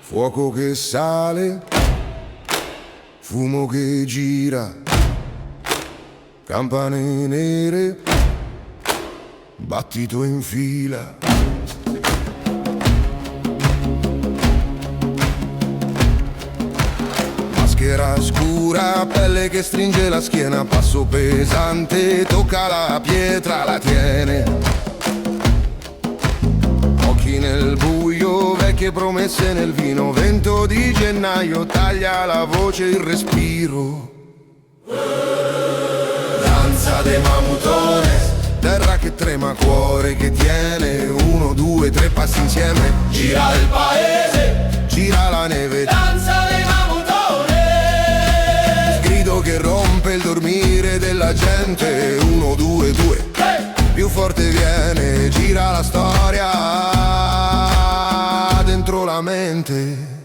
Fuoco che sale, fumo che gira, campane nere, battito in fila. Maschera scura, pelle che stringe la schiena, passo pesante, tocca la pietra, la tiene. Occhi nel buio, vecchie promesse nel vino, vento di gennaio taglia la voce, il respiro. Danza dei mamutones, terra che trema, cuore che tiene, 1, 2, 3 passi insieme. Gira il paese, gira la neve, danza dei mamutones. Grido che rompe il dormire della gente, 1, 2, 2, più forte viene, gira la storia dentro la mente.